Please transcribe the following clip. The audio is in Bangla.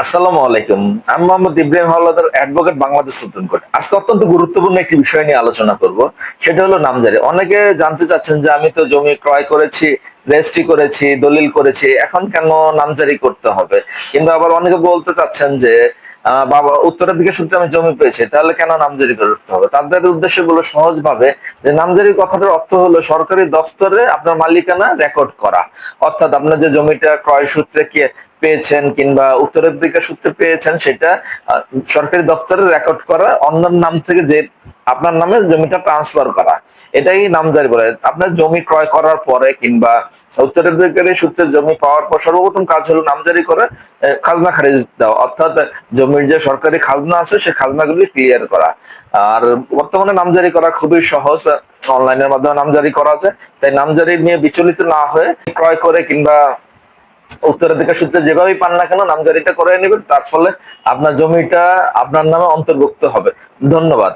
আসসালামু আলাইকুম। আমি Mohammad Ibrahim Howlader, advocate, Bangladesh supreme court. আজকে অত্যন্ত গুরুত্বপূর্ণ একটি বিষয় নিয়ে আলোচনা করব। সেটা হলো নামজারি। অনেকে জানতে চাচ্ছেন যে আমি তো জমি ক্রয় করেছি, রেজিস্ট্রি করেছি, দলিল করেছি, এখন কেন নামজারি করতে হবে? কিংবা আবার অনেকে বলতে চাচ্ছেন যে বাবা উত্তরাধিকার সূত্রে আমি জমি পেয়েছি, তাহলে কেন নামজারি করতে হবে? তাদের উদ্দেশ্যে বলে সহজভাবে যে নামজারি কথাটার অর্থ হলো সরকারি দফতরে আপনার মালিকানা রেকর্ড করা। অর্থাৎ আপনার যে জমিটা ক্রয় সূত্রে কি পেয়েছেন কিংবা উত্তরাধিকার সূত্রে পেয়েছেন, সেটা সরকারি দপ্তরে রেকর্ড করা, অন্যের নাম থেকে যে আপনার নামে জমিটা ট্রান্সফার করা, এটাই নামজারি বলে। আপনার জমি ক্রয় করার পরে কিংবা উত্তরাধিকারী সূত্রে জমি পাওয়ার পর সর্বপ্রথম কাজ হলো নামজারি করে খাজনা খারিজ দেওয়া, অর্থাৎ জমির যে সরকারি খাজনা আছে সে খাজনাগুলি ক্লিয়ার করা। আর বর্তমানে নামজারি করা খুবই সহজ, অনলাইনের মাধ্যমে নামজারি করা যায়। তাই নামজারি নিয়ে বিচলিত না হয়ে ক্রয় করে কিংবা উত্তরাধিকার সূত্রে যেভাবেই পান না কেন নামজারিটা করে নেবেন, তার ফলে আপনার জমিটা আপনার নামে অন্তর্ভুক্ত হবে। ধন্যবাদ।